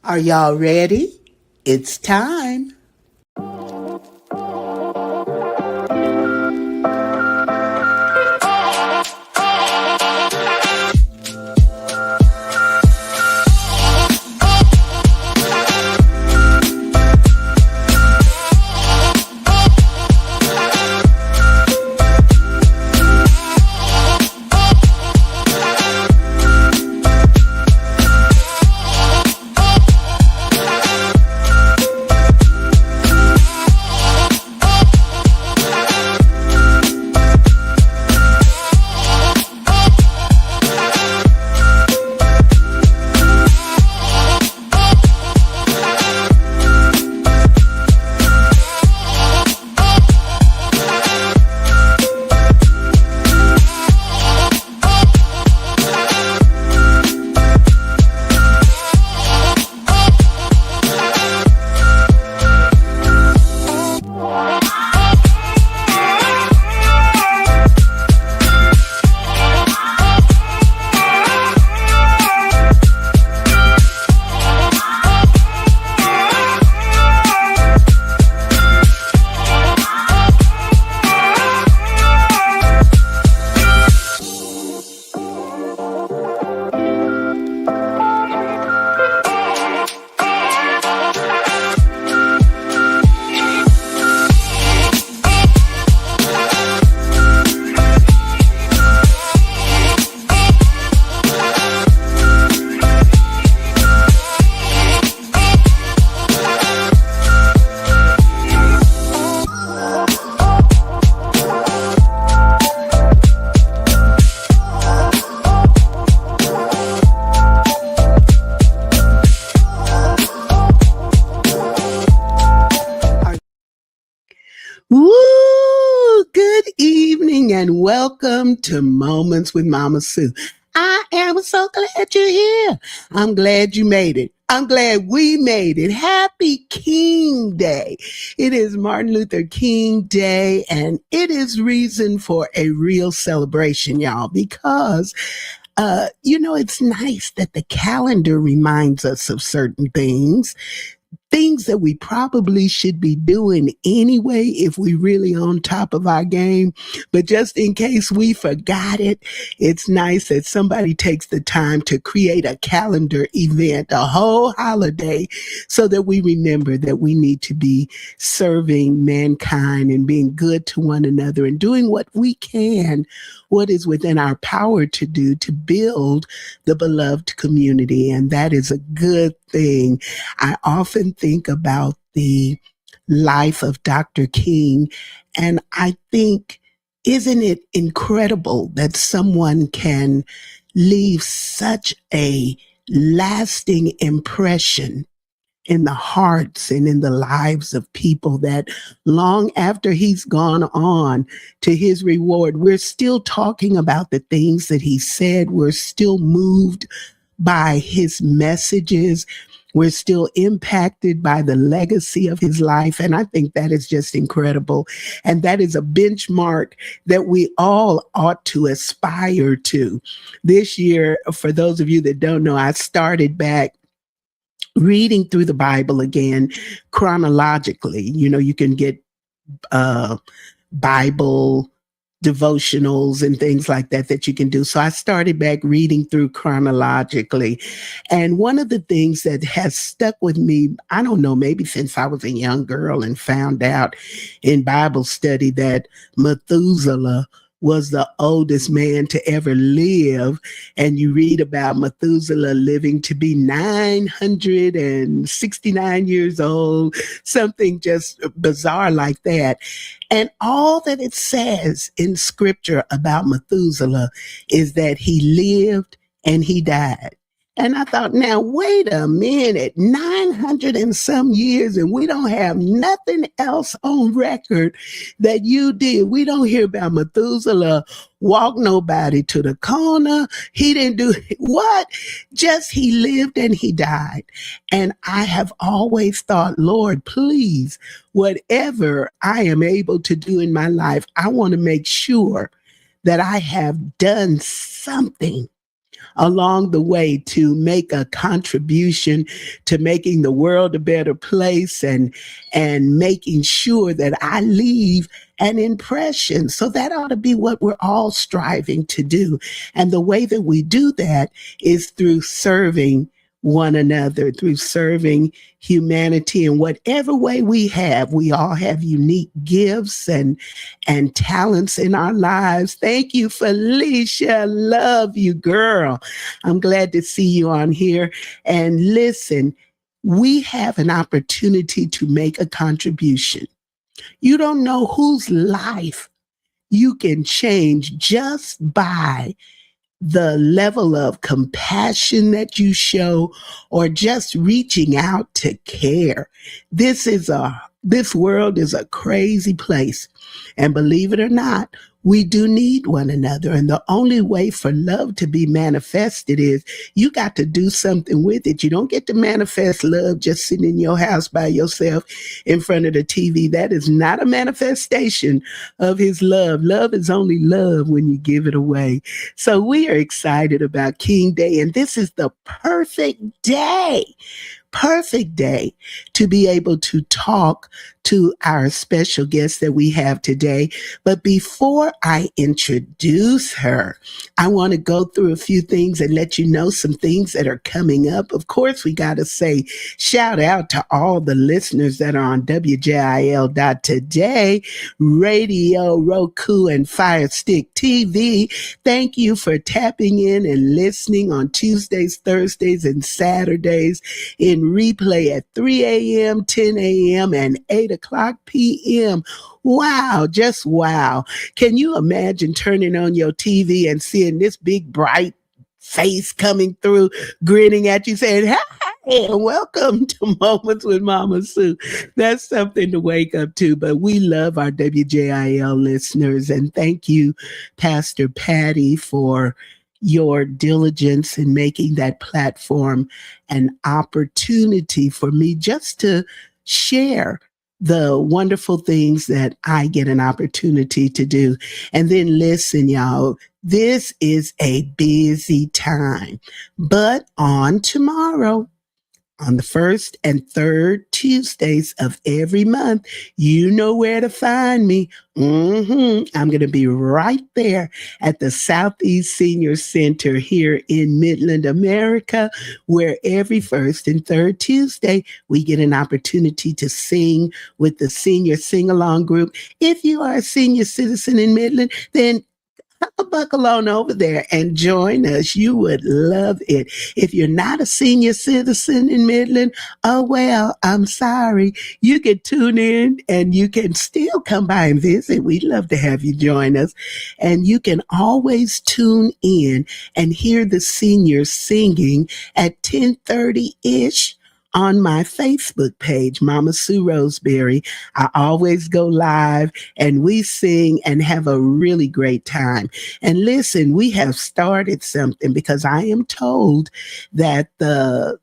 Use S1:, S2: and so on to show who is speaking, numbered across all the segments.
S1: Are y'all ready? It's time. Woo! Good evening and welcome to Moments with Mama Sue. I am so glad you're here. I'm glad you made it. I'm glad we made it. Happy King Day. It is Martin Luther King Day, and it is reason for a real celebration, y'all, because it's nice that the calendar reminds us of certain things that we probably should be doing anyway if we really on top of our game. But just in case we forgot it, it's nice that somebody takes the time to create a calendar event, a whole holiday, so that we remember that we need to be serving mankind and being good to one another and doing what we can, what is within our power to do to build the beloved community. And that is a good thing. I often think about the life of Dr. King, and I think, isn't it incredible that someone can leave such a lasting impression in the hearts and in the lives of people that long after he's gone on to his reward, we're still talking about the things that he said. We're still moved by his messages. We're still impacted by the legacy of his life. And I think that is just incredible. And that is a benchmark that we all ought to aspire to. This year, for those of you that don't know, I started back reading through the Bible again chronologically. You can get Bible devotionals and things like that you can do. So I started back reading through chronologically. And one of the things that has stuck with me, I don't know, maybe since I was a young girl and found out in Bible study that Methuselah was the oldest man to ever live. And you read about Methuselah living to be 969 years old, something just bizarre like that. And all that it says in scripture about Methuselah is that he lived and he died. And I thought, now, wait a minute, 900 and some years, and we don't have nothing else on record that you did. We don't hear about Methuselah walk nobody to the corner. He didn't do what? Just he lived and he died. And I have always thought, Lord, please, whatever I am able to do in my life, I want to make sure that I have done something along the way to make a contribution to making the world a better place and making sure that I leave an impression. So that ought to be what we're all striving to do. And the way that we do that is through serving one another, through serving humanity in whatever way we have. We all have unique gifts and talents in our lives. Thank you, Felicia. Love you, girl. I'm glad to see you on here. And listen, we have an opportunity to make a contribution. You don't know whose life you can change just by the level of compassion that you show or just reaching out to care. This world is a crazy place. And believe it or not, we do need one another. And the only way for love to be manifested is you got to do something with it. You don't get to manifest love just sitting in your house by yourself in front of the TV. That is not a manifestation of his love. Love is only love when you give it away. So we are excited about King Day, and this is the perfect day to be able to talk to our special guest that we have today. But before I introduce her, I want to go through a few things and let you know some things that are coming up. Of course, we got to say shout out to all the listeners that are on WJIL.today, Radio, Roku, and Fire Stick TV. Thank you for tapping in and listening on Tuesdays, Thursdays, and Saturdays in replay at 3 a.m., 10 a.m., and 8 o'clock p.m. Wow, just wow. Can you imagine turning on your TV and seeing this big, bright face coming through, grinning at you, saying, "Hey, and welcome to Moments with Mama Sue." That's something to wake up to. But we love our WJIL listeners. And thank you, Pastor Patty, for your diligence in making that platform an opportunity for me just to share the wonderful things that I get an opportunity to do. And then listen, y'all, this is a busy time, but on tomorrow, on the first and third Tuesdays of every month, you know where to find me. I'm going to be right there at the Southeast Senior Center here in Midland, America, where every first and third Tuesday, we get an opportunity to sing with the senior sing-along group. If you are a senior citizen in Midland, then buckle on over there and join us. You would love it. If you're not a senior citizen in Midland, oh, well, I'm sorry. You can tune in and you can still come by and visit. We'd love to have you join us. And you can always tune in and hear the seniors singing at 10:30-ish on my Facebook page, Mama Sue Roseberry. I always go live and we sing and have a really great time. And listen, we have started something because I am told that the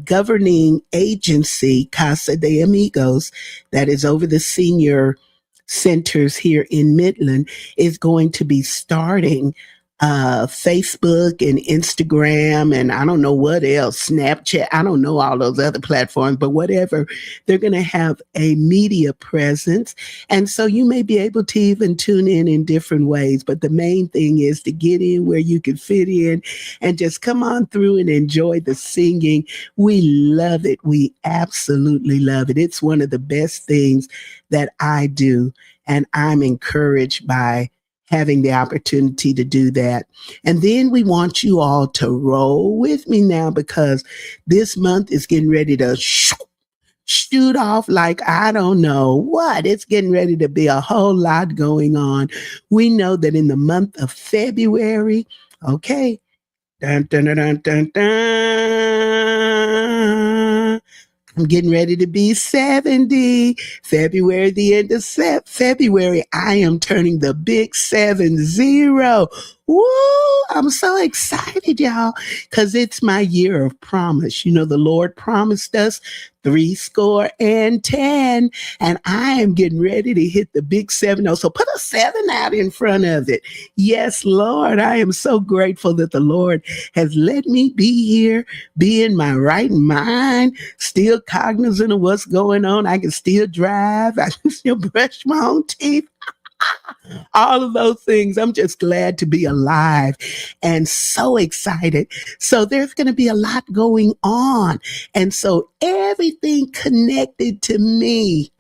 S1: governing agency, Casa de Amigos, that is over the senior centers here in Midland, is going to be starting Facebook and Instagram, and I don't know what else, Snapchat. I don't know all those other platforms, but whatever, they're going to have a media presence. And so you may be able to even tune in different ways. But the main thing is to get in where you can fit in and just come on through and enjoy the singing. We love it. We absolutely love it. It's one of the best things that I do. And I'm encouraged by having the opportunity to do that. And then we want you all to roll with me now, because this month is getting ready to shoot off like I don't know what. It's getting ready to be a whole lot going on. We know that in the month of February, okay, dun, dun, dun, dun, dun, dun, I'm getting ready to be 70. February, the end of February, I am turning the big 70. Woo! I'm so excited, y'all, because it's my year of promise. You know, the Lord promised us 70 and 10, and I am getting ready to hit the big 70. So put a 7 out in front of it. Yes, Lord, I am so grateful that the Lord has let me be here, be in my right mind, still cognizant of what's going on. I can still drive. I can still brush my own teeth, all of those things. I'm just glad to be alive and so excited. So there's going to be a lot going on. And so everything connected to me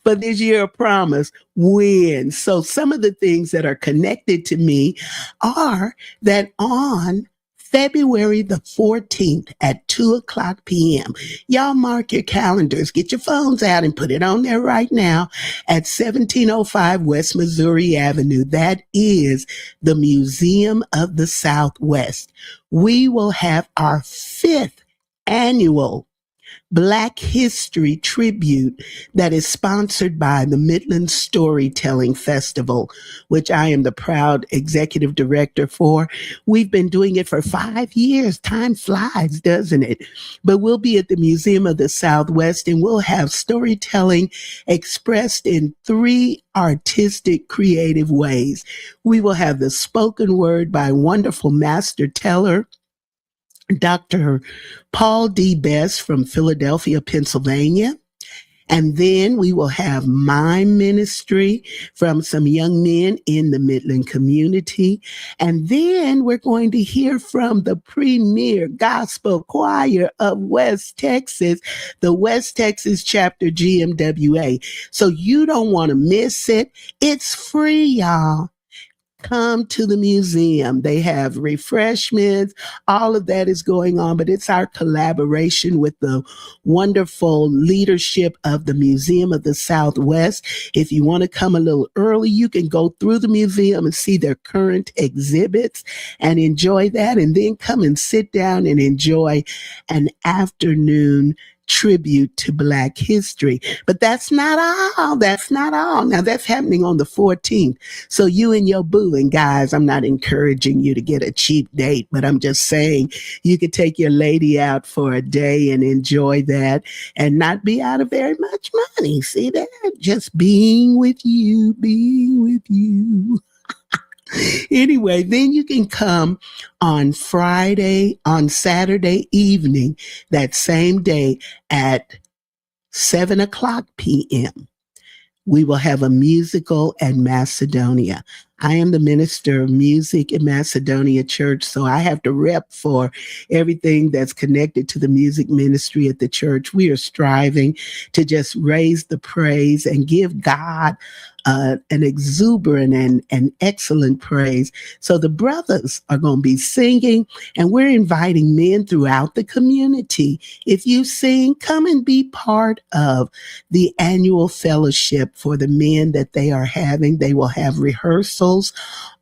S1: for this year of promise wins. So some of the things that are connected to me are that on February the 14th at 2 o'clock p.m. Y'all mark your calendars, get your phones out and put it on there right now at 1705 West Missouri Avenue. That is the Museum of the Southwest. We will have our 5th annual Black History Tribute that is sponsored by the Midland Storytelling Festival, which I am the proud executive director for. We've been doing it for 5 years. Time flies, doesn't it? But we'll be at the Museum of the Southwest, and we'll have storytelling expressed in 3 artistic, creative ways. We will have the spoken word by wonderful master teller Dr. Paul D. Best from Philadelphia, Pennsylvania. And then we will have mime ministry from some young men in the Midland community. And then we're going to hear from the premier gospel choir of West Texas, the West Texas chapter GMWA. So you don't want to miss it. It's free, y'all. Come to the museum. They have refreshments. All of that is going on, but it's our collaboration with the wonderful leadership of the Museum of the Southwest. If you want to come a little early, you can go through the museum and see their current exhibits and enjoy that, and then come and sit down and enjoy an afternoon tribute to Black history. But that's not all. That's not all. Now that's happening on the 14th. So you and your boo, and guys, I'm not encouraging you to get a cheap date, but I'm just saying you could take your lady out for a day and enjoy that and not be out of very much money. See that? Just being with you, being with you. Anyway, then you can come on Saturday evening, that same day at 7 o'clock p.m. We will have a musical at Macedonia. I am the minister of music in Macedonia Church, so I have to rep for everything that's connected to the music ministry at the church. We are striving to just raise the praise and give God an exuberant and excellent praise. So the brothers are going to be singing, and we're inviting men throughout the community. If you sing, come and be part of the annual fellowship for the men that they are having. They will have rehearsals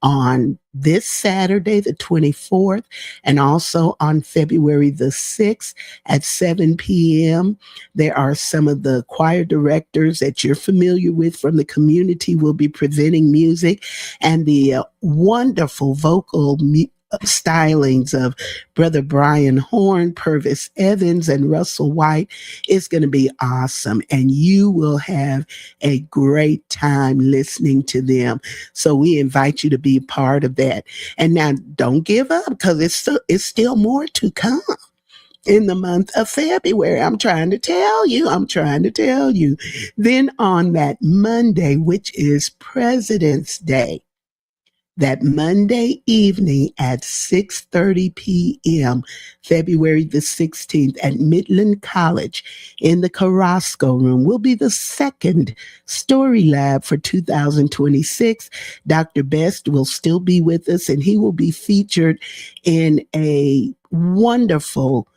S1: on this Saturday, the 24th, and also on February the 6th at 7 p.m. There are some of the choir directors that you're familiar with from the community will be presenting music, and the wonderful vocal stylings of Brother Brian Horn, Purvis Evans, and Russell White is going to be awesome. And you will have a great time listening to them. So we invite you to be part of that. And now don't give up, because it's still more to come in the month of February. I'm trying to tell you. Then on that Monday, which is President's Day, that Monday evening at 6:30 p.m., February the 16th, at Midland College in the Carrasco Room, will be the second Story Lab for 2026. Dr. Best will still be with us, and he will be featured in a wonderful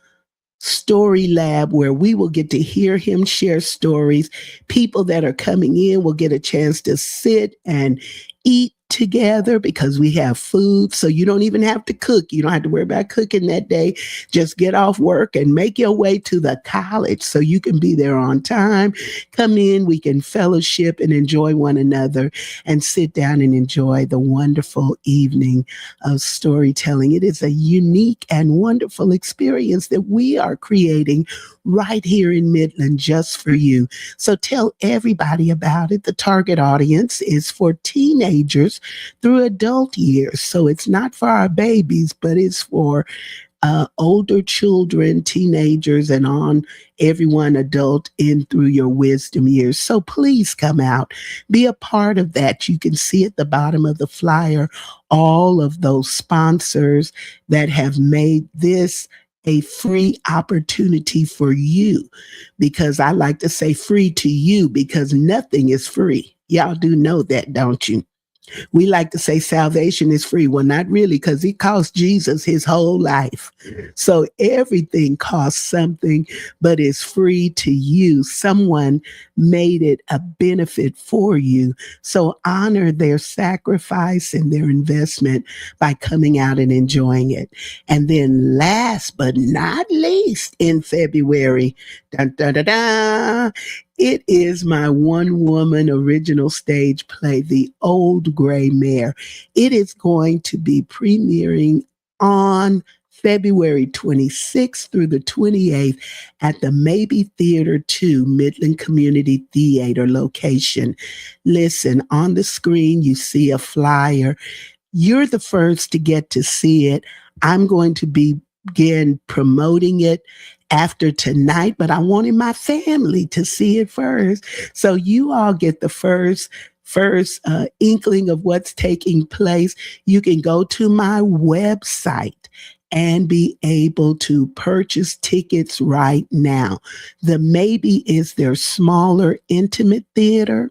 S1: story lab where we will get to hear him share stories. People that are coming in will get a chance to sit and eat together because we have food. So you don't even have to cook. You don't have to worry about cooking that day. Just get off work and make your way to the college so you can be there on time. Come in, we can fellowship and enjoy one another and sit down and enjoy the wonderful evening of storytelling. It is a unique and wonderful experience that we are creating right here in Midland just for you. So tell everybody about it. The target audience is for teenagers through adult years. So it's not for our babies, but it's for older children, teenagers, and on everyone adult in through your wisdom years. So please come out, be a part of that. You can see at the bottom of the flyer all of those sponsors that have made this a free opportunity for you, because I like to say free to you because nothing is free. Y'all do know that, don't you? We like to say salvation is free. Well, not really, because it cost Jesus his whole life. So everything costs something, but it's free to you. Someone made it a benefit for you. So honor their sacrifice and their investment by coming out and enjoying it. And then last but not least, in February, dun, dun, dun, dun, it is my one-woman original stage play, The Old Gray Mare. It is going to be premiering on February 26th through the 28th at the Maybe Theater 2 Midland Community Theater location. Listen, on the screen, you see a flyer. You're the first to get to see it. I'm going to begin promoting it after tonight, but I wanted my family to see it first. So you all get the first inkling of what's taking place. You can go to my website and be able to purchase tickets right now. The Maybe is their smaller, intimate theater.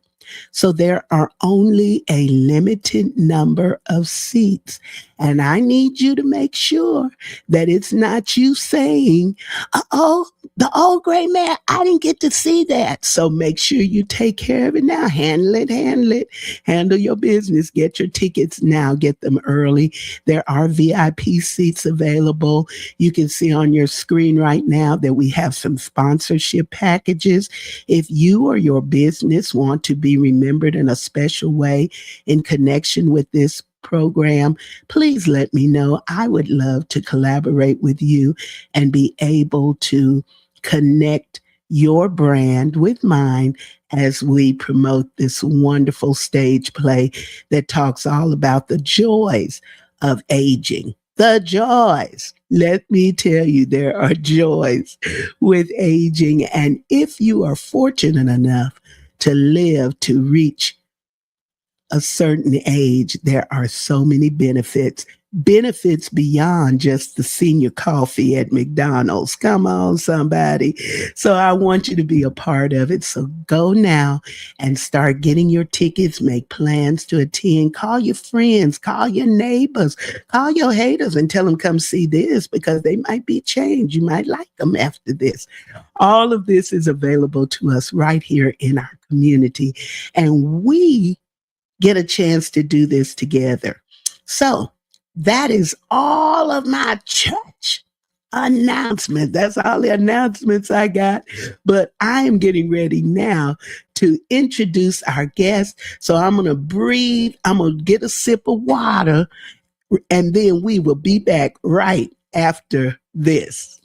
S1: So there are only a limited number of seats. And I need you to make sure that it's not you saying, oh, the old gray mare, I didn't get to see that. So make sure you take care of it now. Handle it. Handle your business. Get your tickets now. Get them early. There are VIP seats available. You can see on your screen right now that we have some sponsorship packages. If you or your business want to be remembered in a special way in connection with this program, please let me know. I would love to collaborate with you and be able to connect your brand with mine as we promote this wonderful stage play that talks all about the joys of aging. The joys. Let me tell you, there are joys with aging. And if you are fortunate enough to live to reach a certain age, there are so many benefits beyond just the senior coffee at McDonald's. Come on, somebody. So I want you to be a part of it. So go now and start getting your tickets, make plans to attend, call your friends, call your neighbors, call your haters and tell them come see this because they might be changed. You might like them after this. All of this is available to us right here in our community. And we get a chance to do this together. So that is all of my church announcement. That's all the announcements I got. But I am getting ready now to introduce our guest. So I'm going to breathe. I'm going to get a sip of water, and then we will be back right after this.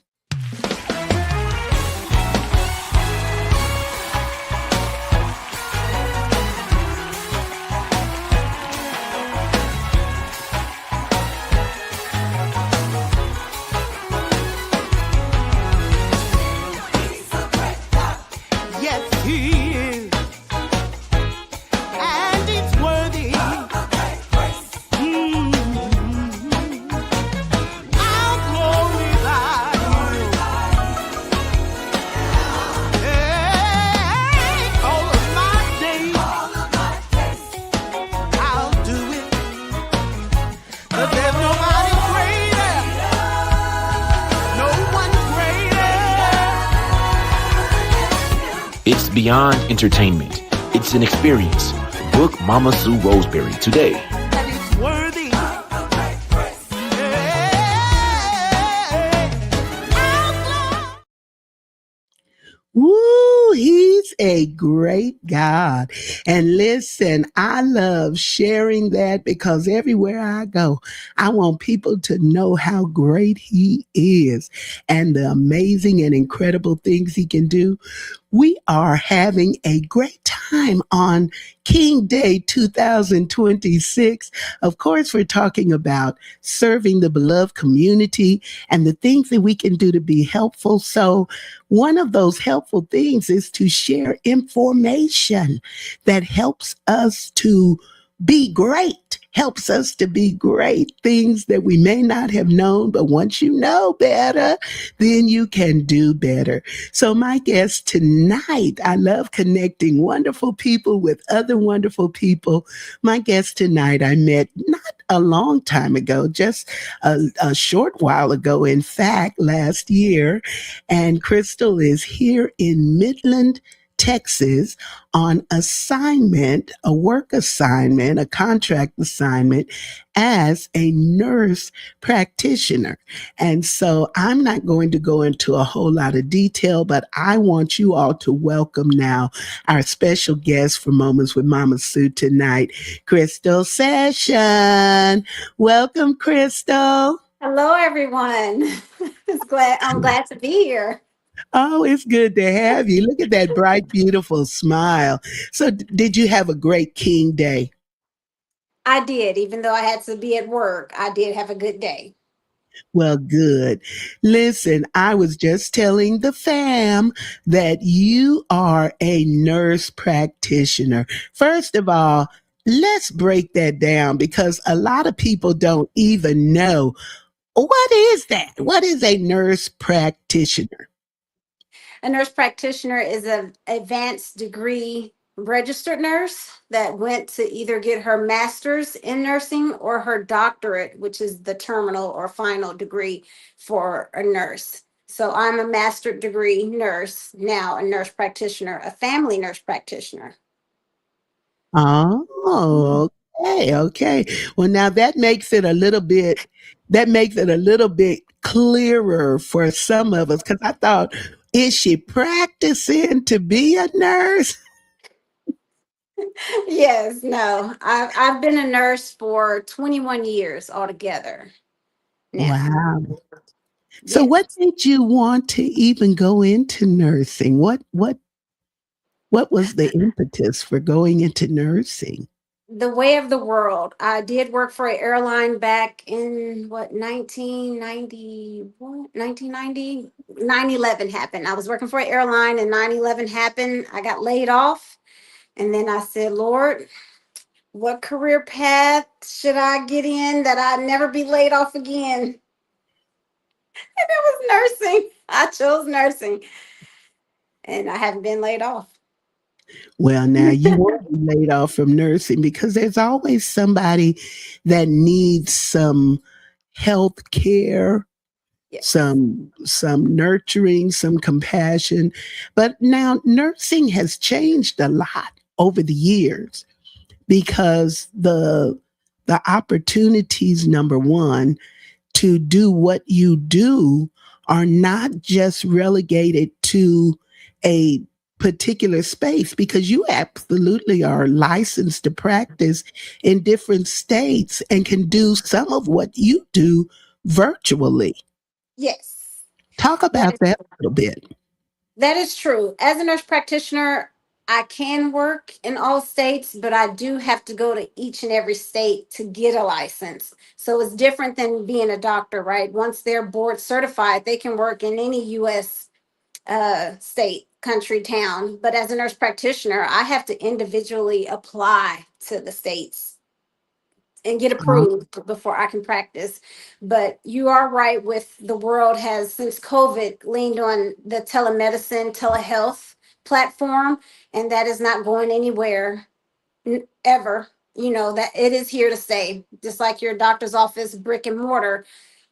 S2: It's beyond entertainment. It's an experience. Book Mama Sue Roseberry today.
S1: Woo, he's a great God. And listen, I love sharing that because everywhere I go, I want people to know how great he is and the amazing and incredible things he can do. We are having a great time on King Day 2026. Of course, we're talking about serving the beloved community and the things that we can do to be helpful. So, one of those helpful things is to share information that helps us to be great, helps us to be great. Things that we may not have known, but once you know better, then you can do better. So, my guest tonight, I love connecting wonderful people with other wonderful people. My guest tonight, I met not a long time ago, just a short while ago, in fact, last year. And Crystal is here in Midland, Texas on assignment, a work assignment, a contract assignment as a nurse practitioner. And so I'm not going to go into a whole lot of detail, but I want you all to welcome now our special guest for Moments with Mama Sue tonight, Crystal Session. Welcome, Crystal.
S2: Hello, everyone. I'm glad to be here.
S1: Oh, it's good to have you. Look at that bright, beautiful smile. So, did you have a great King Day?
S2: I did, even though I had to be at work, I did have a good day.
S1: Well, good. Listen, I was just telling the fam that you are a nurse practitioner. First of all, let's break that down because a lot of people don't even know what is that? What is a nurse practitioner?
S2: A nurse practitioner is an advanced degree registered nurse that went to either get her master's in nursing or her doctorate, which is the terminal or final degree for a nurse. So I'm a master degree nurse, now a nurse practitioner, a family nurse practitioner.
S1: Oh, okay, okay. Well, now that makes it a little bit clearer for some of us because I thought, is she practicing to be a nurse?
S2: Yes, no. I've been a nurse for 21 years altogether now.
S1: Wow. So, what
S2: Yes.
S1: made you want to even go into nursing? What was the impetus for going into nursing?
S2: The way of the world. I did work for an airline back in what 1990, what 1990 9/11 happened. I was working for an airline and 9/11 happened. I got laid off and then I said, "Lord, what career path should I get in that I'd never be laid off again?" And it was nursing. I chose nursing and I haven't been laid off.
S1: Well, now you won't be laid off from nursing because there's always somebody that needs some health care,
S2: Yes.
S1: some nurturing, some compassion. But now nursing has changed a lot over the years because the opportunities, number one, to do what you do are not just relegated to a particular space because you absolutely are licensed to practice in different states and can do some of what you do virtually.
S2: Yes.
S1: Talk
S2: That
S1: about
S2: is
S1: that a little bit.
S2: that is true. As a nurse practitioner, I can work in all states, but I do have to go to each and every state to get a license. So it's different than being a doctor, right? Once they're board certified, they can work in any US state, country, town. But as a nurse practitioner, I have to individually apply to the states and get
S1: Uh,
S2: approved before I can practice. But you are right with the world has since COVID leaned on the telemedicine, telehealth platform, and that is not going anywhere ever. You know, that it is here to stay. Just like your doctor's office, brick and mortar,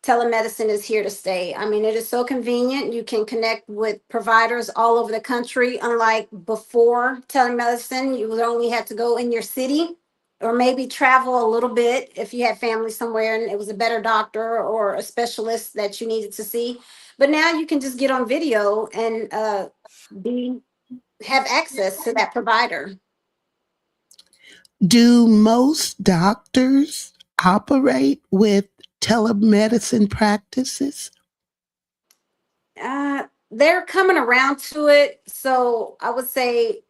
S2: telemedicine is here to stay. I mean, it is so convenient. You can connect with providers all over the country. Unlike before telemedicine, you would only have to go in your city or maybe travel a little bit if you had family somewhere and it was a better doctor or a specialist that you needed to see. But now you can just get on video and be have access to that provider.
S1: Do most doctors operate with telemedicine practices?
S2: They're coming around to it. So I would say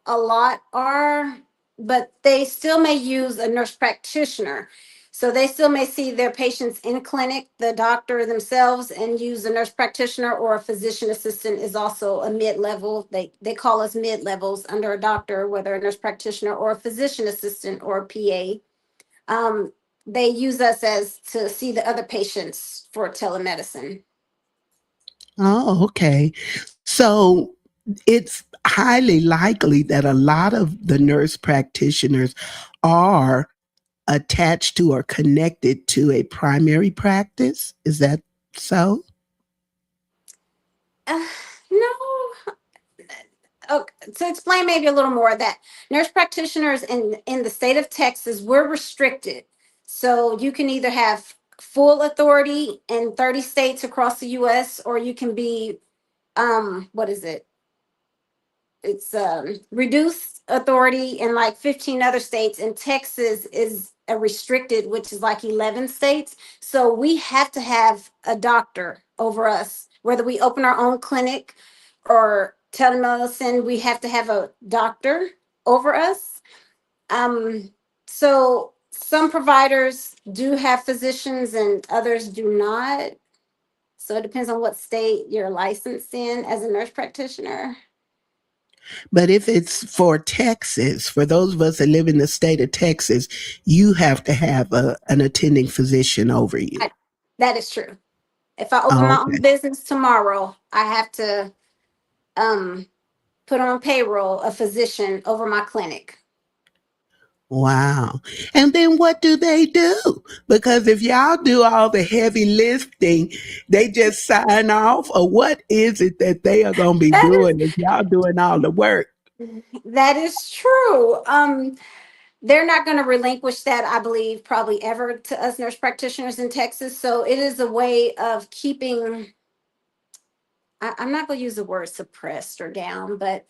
S2: a lot are, but they still may use a nurse practitioner. So they still may see their patients in clinic, the doctor themselves, and use a nurse practitioner or a physician assistant is also a mid level. They call us mid levels under a doctor, whether a nurse practitioner or a physician assistant or a PA. They use us as to see the other patients for telemedicine.
S1: Oh, okay. So it's highly likely that a lot of the nurse practitioners are attached to or connected to a primary practice. Is that so?
S2: Uh, no, to explain maybe a little more that nurse practitioners in the state of Texas, we're restricted. So you can either have full authority in 30 states across the US, or you can be what is it? It's reduced authority in like 15 other states, and Texas is a restricted, which is like 11 states. So we have to have a doctor over us, whether we open our own clinic or telemedicine. We have to have a doctor over us. um so some providers do have physicians and others do not, so it depends on what state you're licensed in as a nurse practitioner.
S1: But if it's for Texas, for those of us that live in the state of Texas, you have to have an attending physician over you.
S2: I, that is true. If I open
S1: Oh,
S2: my own
S1: okay.
S2: business tomorrow, I have to um, put on payroll a physician over my clinic.
S1: Wow. And then what do they do? Because if y'all do all the heavy lifting, they just sign off, or what is it that they are going to be
S2: That
S1: doing if y'all doing all the work?
S2: that is true. They're not going to relinquish that, I believe, probably ever to us nurse practitioners in Texas. So it is a way of keeping. I'm not going to use the word suppressed or down, but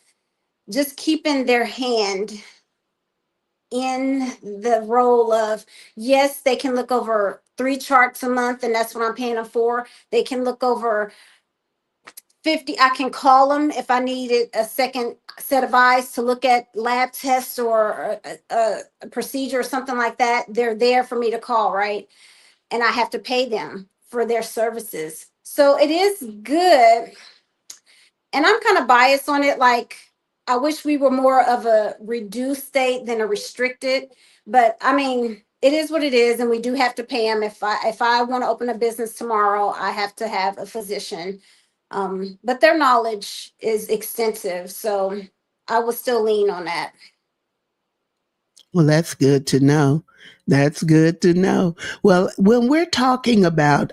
S2: just keeping their hand in the role of, yes, they can look over 3 charts a month and that's what I'm paying them for. They can look over 50. I can call them if I needed a second set of eyes to look at lab tests or a procedure or something like that. They're there for me to call, right? And I have to pay them for their services. So it is good, and I'm kind of biased on it. Like, I wish we were more of a reduced state than a restricted. But I mean, it is what it is, and we do have to pay them. If I want to open a business tomorrow, I have to have a physician. But their knowledge is extensive, so I would still lean on that.
S1: Well, that's good to know. That's good to know. Well, when we're talking about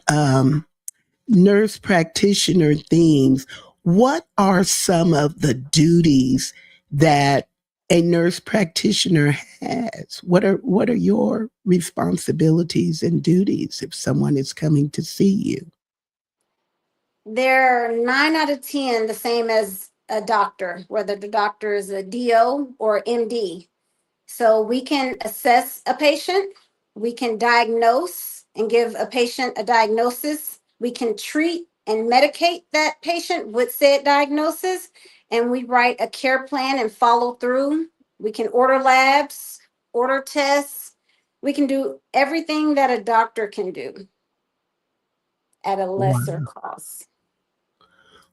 S1: nurse practitioner themes, what are some of the duties that a nurse practitioner has? What are your responsibilities and duties if someone is coming to see you?
S2: They're 9 out of 10 the same as a doctor, whether the doctor is a DO or MD. So we can assess a patient, we can diagnose and give a patient a diagnosis, we can treat and medicate that patient with said diagnosis, and we write a care plan and follow through. We can order labs, order tests. We can do everything that a doctor can do at a lesser
S1: Wow.
S2: cost.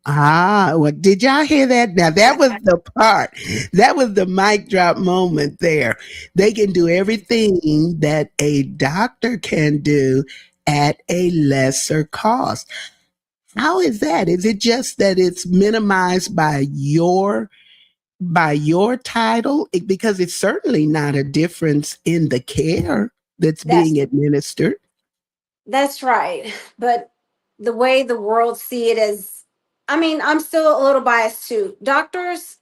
S1: Ah, well, did y'all hear that? Now that was the part. That was the mic drop moment there. They can do everything that a doctor can do at a lesser cost. How is that? Is it just that it's minimized by your title? Because it's certainly not a difference in the care that's
S2: That's
S1: being administered.
S2: That's right. But the way the world see it is, I mean, I'm still a little biased too. Doctors,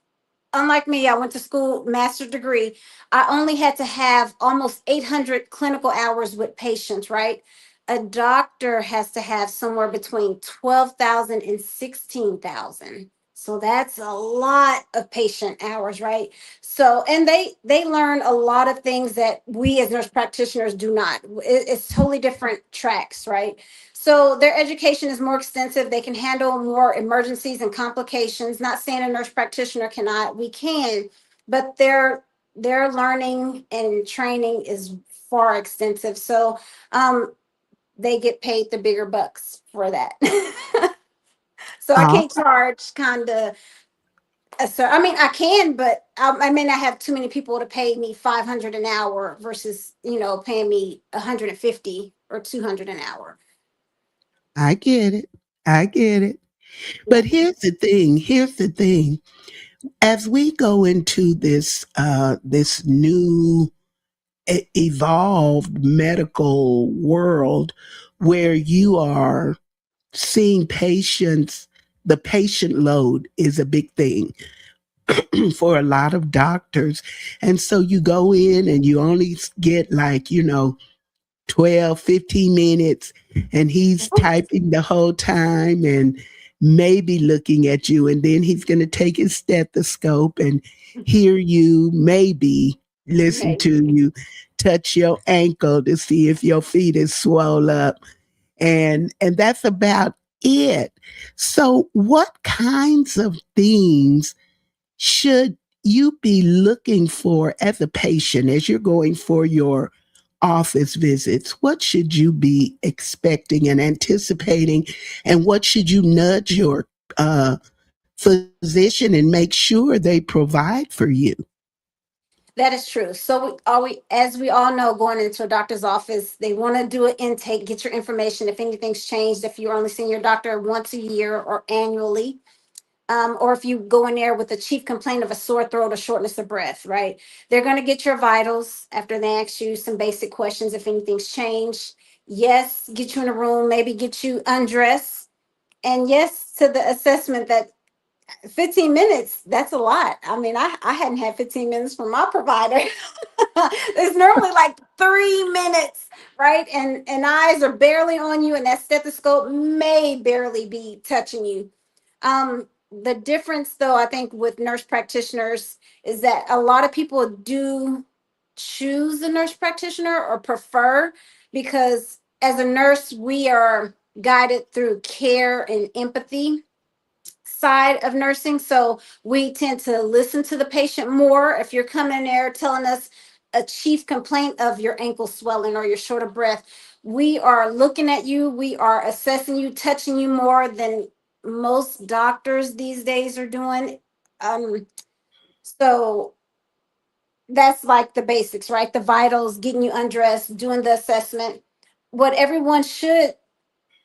S2: unlike me, I went to school, master's degree. I only had to have almost 800 clinical hours with patients, right? A doctor has to have somewhere between 12,000 and 16,000. So that's a lot of patient hours, right? So, and they learn a lot of things that we as nurse practitioners do not. It's totally different tracks, right? So their education is more extensive. They can handle more emergencies and complications. Not saying a nurse practitioner cannot, we can, but their learning and training is far extensive. So they get paid the bigger bucks for that. So I
S1: All
S2: can't charge kind of. So I mean, I can, but I may not have too many people to pay me 500 an hour versus paying me 150 or 200 an hour.
S1: I get it. I get it.
S2: Yeah.
S1: But here's the thing. Here's the thing. As we go into this new evolved medical world where you are seeing patients, the patient load is a big thing for a lot of doctors. And so you go in and you only get like, 12, 15 minutes, and he's typing the whole time and maybe looking at you. And then he's going to take his stethoscope and hear you, maybe listen to
S2: Maybe.
S1: you, touch your ankle to see if your feet is swole up. And that's about it. So what kinds of things should you be looking for as a patient as you're going for your office visits? What should you be expecting and anticipating? And what should you nudge your physician and make sure they provide for you?
S2: That is true. So as we all know, going into a doctor's office, they want to do an intake, get your information. If anything's changed, if you're only seeing your doctor once a year or annually, or if you go in there with a chief complaint of a sore throat or shortness of breath, right? They're going to get your vitals after they ask you some basic questions if anything's changed. Yes, get you in a room, maybe get you undressed, and yes to the assessment that 15 minutes, that's a lot. I mean, I hadn't had 15 minutes from my provider. It's normally like 3 minutes, right? And eyes are barely on you, and that stethoscope may barely be touching you. The difference, though, I think with nurse practitioners is that a lot of people do choose a nurse practitioner or prefer, because as a nurse, we are guided through care and empathy side of nursing. So we tend to listen to the patient more. If you're coming in there telling us a chief complaint of your ankle swelling or your short of breath, we are looking at you, we are assessing you, touching you more than most doctors these days are doing. So that's like the basics, right? The vitals, getting you undressed, doing the assessment. What everyone should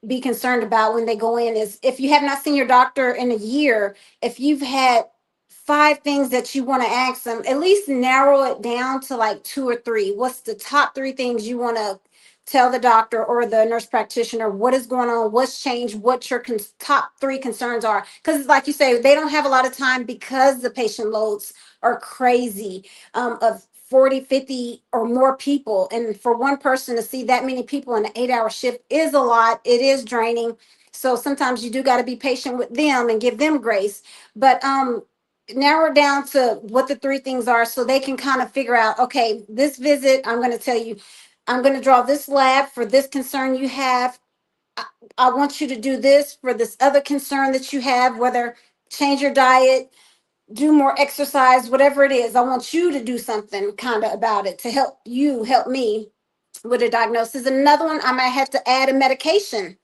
S2: be concerned about when they go in is, if you have not seen your doctor in a year, if you've had five things that you want to ask them, at least narrow it down to like two or three. What's the top three things you want to tell the doctor or the nurse practitioner? What is going on? What's changed? What your top three concerns are? Because like you say, they don't have a lot of time because the patient loads are crazy, of 40, 50 or more people. And for one person to see that many people in an 8-hour shift is a lot. It is draining. So sometimes you do got to be patient with them and give them grace. But narrow it down to what the three things are so they can kind of figure out, okay, this visit, I'm going to tell you, I'm going to draw this lab for this concern you have. I, I want you to do this for this other concern that you have, whether change your diet, do more exercise, whatever it is. I want you to do something kind of about it to help you help me with a diagnosis. Another one, I might have to add a medication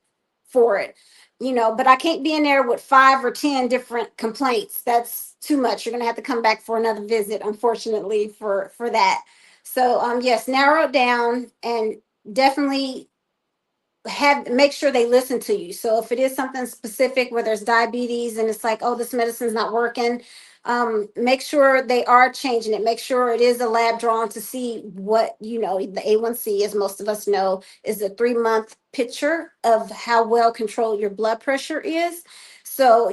S2: for it, but I can't be in there with 5 or 10 different complaints. That's too much. You're going to have to come back for another visit, unfortunately, for that. So yes, narrow it down, and definitely have make sure they listen to you. So if it is something specific where there's diabetes and it's like, oh, this medicine's not working, make sure they are changing it. Make sure it is a lab drawn to see what, the A1C, as most of us know, is a 3-month picture of how well controlled your blood pressure is. So,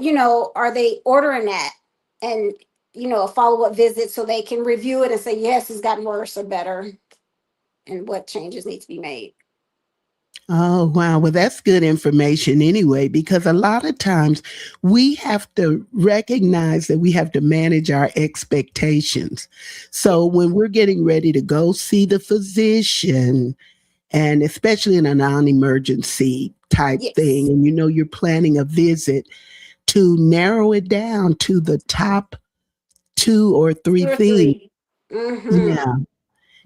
S2: are they ordering that? And a follow-up visit so they can review it and say, yes, it's gotten worse or better and what changes need to be made.
S1: Oh, wow. Well, that's good information anyway, because a lot of times we have to recognize that we have to manage our expectations.
S2: Yes.
S1: So when we're getting ready to go see the physician, and especially in a non emergency type thing,
S2: Yes.
S1: and you're planning a visit, to narrow it down to the top two or three
S2: Two or
S1: things.
S2: three. Mm-hmm.
S1: Yeah,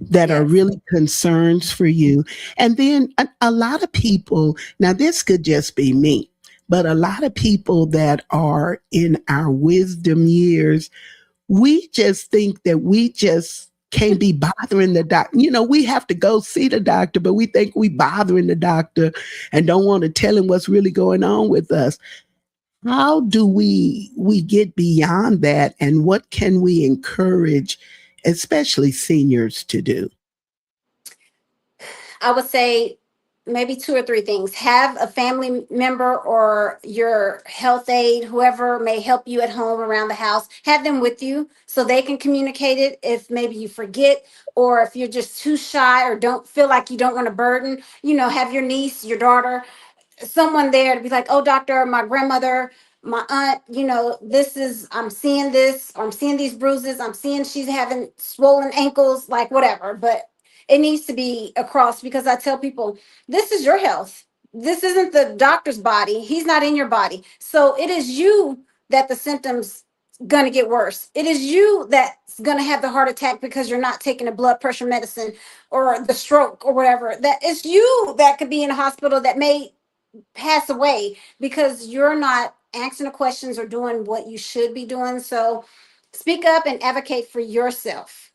S1: that are
S2: Yes.
S1: really concerns for you. And then a lot of people, now this could just be me, but a lot of people that are in our wisdom years, we just think that we just can't be bothering the doctor. We have to go see the doctor, but we think we bothering the doctor and don't want to tell him what's really going on with us. How do we get beyond that, and what can we encourage especially seniors to do?
S2: I would say maybe two or three things. Have a family member or your health aide, whoever may help you at home around the house, have them with you so they can communicate it if maybe you forget, or if you're just too shy or don't feel like you don't want to burden, have your niece, your daughter, someone there to be like, oh, doctor, my grandmother, my aunt, I'm seeing this, or I'm seeing these bruises, I'm seeing she's having swollen ankles, like whatever. But it needs to be across, because I tell people, this is your health. This isn't the doctor's body. He's not in your body. So it is you that the symptoms going to get worse. It is you that's going to have the heart attack because you're not taking a blood pressure medicine, or the stroke or whatever. That it's you that could be in a hospital that may pass away because you're not asking the questions or doing what you should be doing. So speak up and advocate for yourself.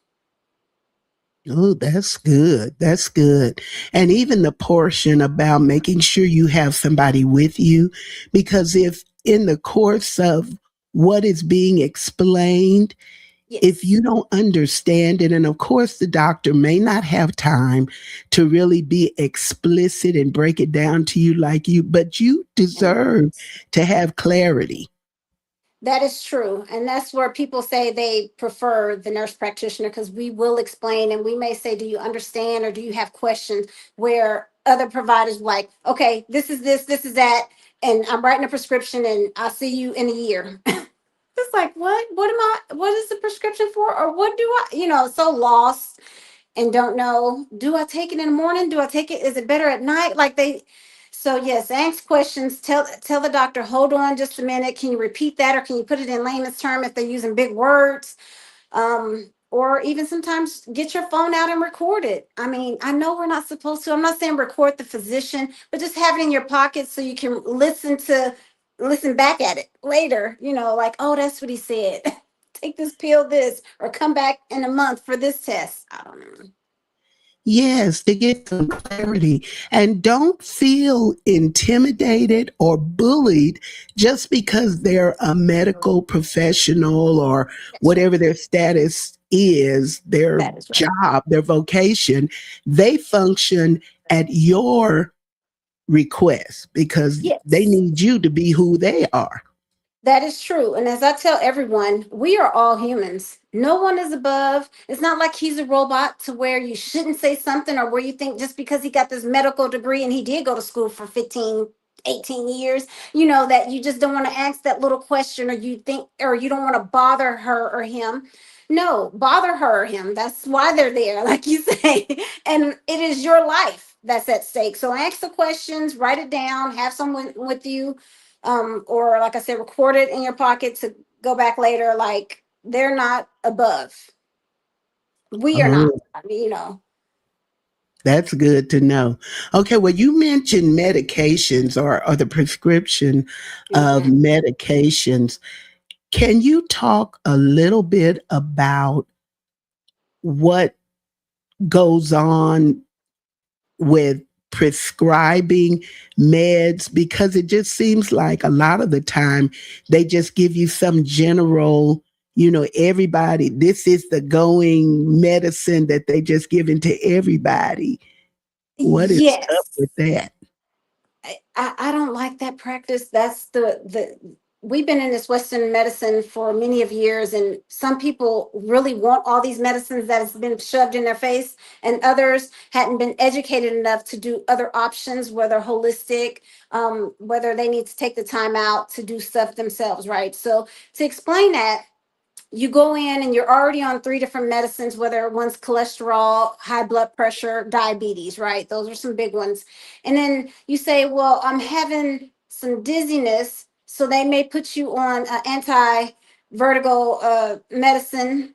S1: Oh, that's good. That's good. And even the portion about making sure you have somebody with you, because if in the course of what is being explained, if
S2: Yes.
S1: you don't understand it, and of course, the doctor may not have time to really be explicit and break it down to you like you, but you
S2: And
S1: deserve to have clarity.
S2: that is true. And that's where people say they prefer the nurse practitioner, because we will explain and we may say, do you understand or do you have questions? Where other providers like, okay, this is this is that. And I'm writing a prescription and I'll see you in a year. It's like, what is the prescription for? Or what do so lost and don't know, do I take it in the morning? Do I take it? Is it better at night? So yes, ask questions. Tell the doctor, hold on just a minute. Can you repeat that, or can you put it in layman's term if they're using big words? Or even sometimes get your phone out and record it. I mean, I know we're not supposed to. I'm not saying record the physician, but just have it in your pocket so you can listen back at it later. Like, oh, that's what he said. Take this pill, this, or come back in a month for this test. I don't know.
S1: Yes, to get some clarity. And don't feel intimidated or bullied just because they're a medical professional or
S2: That's right.
S1: whatever their status is, their
S2: That is right.
S1: job, their vocation. They function at your request because they
S2: Yes.
S1: need you to be who they are.
S2: That is true. And as I tell everyone, we are all humans. No one is above. It's not like he's a robot to where you shouldn't say something, or where you think just because he got this medical degree and he did go to school for 15, 18 years, that you just don't want to ask that little question, or you think, or you don't want to bother her or him. No, bother her or him. That's why they're there, like you say. And it is your life that's at stake. So ask the questions, write it down, have someone with you, or like I said, record it in your pocket to go back later. Like, they're not above. We are not.
S1: Oh,
S2: I mean,
S1: that's good to know. Okay, well, you mentioned medications or the prescription of
S2: mhm.
S1: medications. Can you talk a little bit about what goes on with prescribing meds? Because it just seems like a lot of the time they just give you some general, everybody, this is the going medicine that they just give into everybody. What is up
S2: Yes.
S1: with that?
S2: I don't like that practice. That's the we've been in this Western medicine for many of years, and some people really want all these medicines that has been shoved in their face, and others hadn't been educated enough to do other options, whether holistic, whether they need to take the time out to do stuff themselves, right? So to explain that, you go in and you're already on three different medicines, whether one's cholesterol, high blood pressure, diabetes, right? Those are some big ones. And then you say, well, I'm having some dizziness. So they may put you on anti vertigo medicine.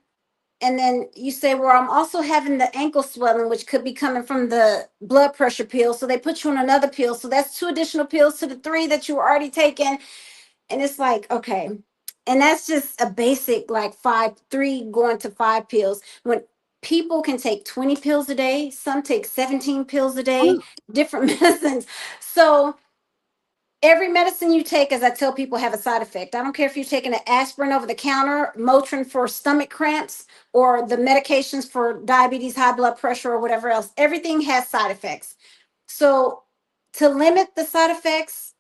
S2: And then you say, well, I'm also having the ankle swelling, which could be coming from the blood pressure pill. So they put you on another pill. So that's two additional pills to the three that you were already taking. And it's like, okay. And that's just a basic, like five, three going to five pills. When people can take 20 pills a day, some take 17 pills a day, different medicines. So every medicine you take, as I tell people, have a side effect. I don't care if you're taking an aspirin over the counter, Motrin for stomach cramps, or the medications for diabetes, high blood pressure, or whatever else. Everything has side effects. So to limit the side effects,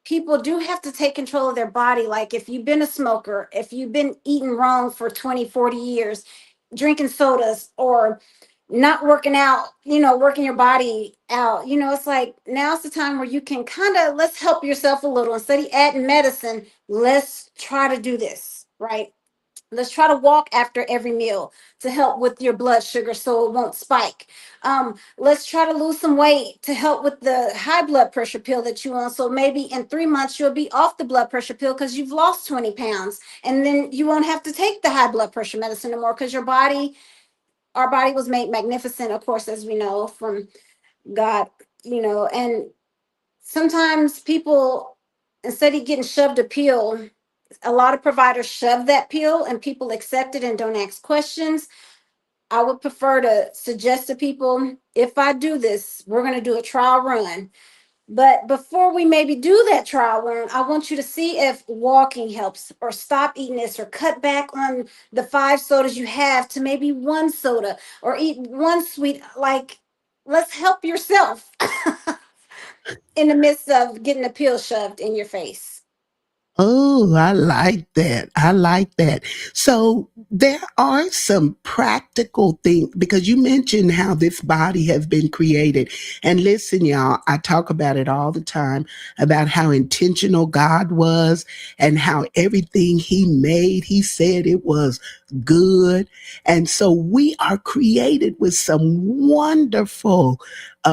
S2: people do have to take control of their body. Like if you've been a smoker, if you've been eating wrong for 20, 40 years, drinking sodas, or not working out, working your body out, it's like now's the time where you can kind of, let's help yourself a little. Instead of adding medicine, let's try to do this, right? Let's try to walk after every meal to help with your blood sugar so it won't spike. Let's try to lose some weight to help with the high blood pressure pill that you on. So maybe in 3 months, you'll be off the blood pressure pill because you've lost 20 pounds. And then you won't have to take the high blood pressure medicine anymore because our body was made magnificent, of course, as we know from God, and sometimes people, instead of getting shoved a pill, a lot of providers shove that pill and people accept it and don't ask questions. I would prefer to suggest to people, if I do this, we're going to do a trial run. But before we maybe do that trial run, I want you to see if walking helps, or stop eating this, or cut back on the 5 sodas you have to maybe one soda, or eat one sweet. Like, let's help yourself in the midst of getting a pill shoved in your face.
S1: Oh, I like that. I like that. So there are some practical things because you mentioned how this body has been created. And listen, y'all, I talk about it all the time about how intentional God was and how everything he made, he said it was good. And so we are created with some wonderful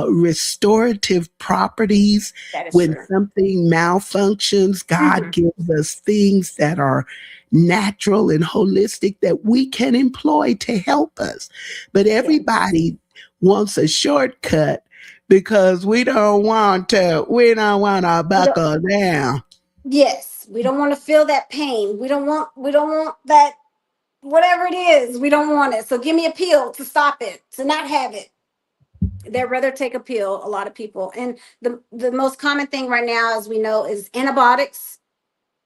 S1: restorative properties.
S2: That is
S1: When
S2: true.
S1: something malfunctions, God
S2: Mhm.
S1: gives us things that are natural and holistic that we can employ to help us. But
S2: Yes.
S1: everybody wants a shortcut because we don't want to
S2: We don't,
S1: buckle down.
S2: yes, we don't want to feel that pain. We don't want that, whatever it is, we don't want it. So give me a pill to stop it, to not have it. They'd rather take a pill, a lot of people. And the most common thing right now, as we know, is antibiotics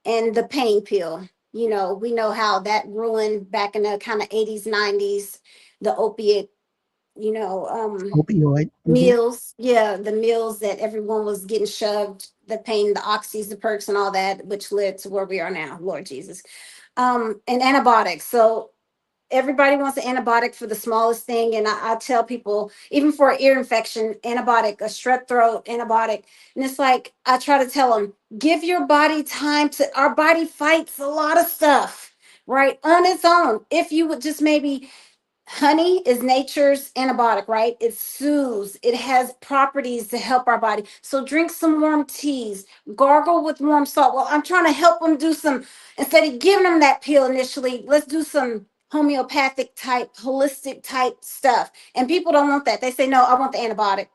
S2: and the pain pill. We know how that ruined back in the kind of 80s, 90s, the opiate, you know, um,
S1: Opioid. Mhm.
S2: meals. Yeah, the meals that everyone was getting shoved, the pain, the oxys, the perks, and all that, which led to where we are now, Lord Jesus. And antibiotics. So everybody wants an antibiotic for the smallest thing. And I tell people, even for an ear infection, antibiotic, a strep throat antibiotic. And it's like, I try to tell them, give your body time to, our body fights a lot of stuff, right? On its own. If you would just maybe, honey is nature's antibiotic, right? It soothes, it has properties to help our body. So drink some warm teas, gargle with warm salt. Well, I'm trying to help them do some, instead of giving them that pill initially, let's do some homeopathic type, holistic type stuff. And people don't want that. They say, no, I want the antibiotic.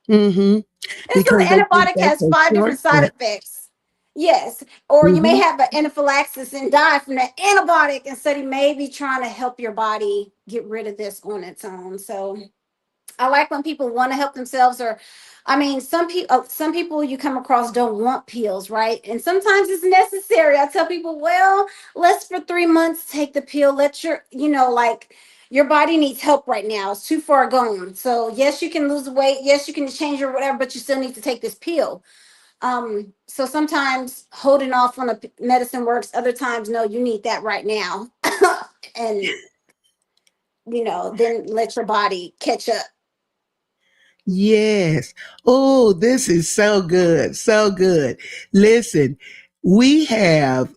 S1: Hmm.
S2: And so the
S1: Because they think
S2: antibiotic
S1: that's
S2: has
S1: a
S2: five different side
S1: shortcut.
S2: effects. Yes. Or you may
S1: Hmm.
S2: have an anaphylaxis and die from that antibiotic instead of maybe trying to help your body get rid of this on its own. So I like when people want to help themselves, or I mean, some people you come across don't want pills, right? And sometimes it's necessary. I tell people, well, let's for 3 months take the pill. Let your, like, your body needs help right now. It's too far gone. So yes, you can lose weight. Yes, you can change your whatever, but you still need to take this pill. So sometimes holding off on a medicine works. Other times, no, you need that right now. And, then let your body catch up.
S1: Yes. Oh, this is so good. So good. Listen, we have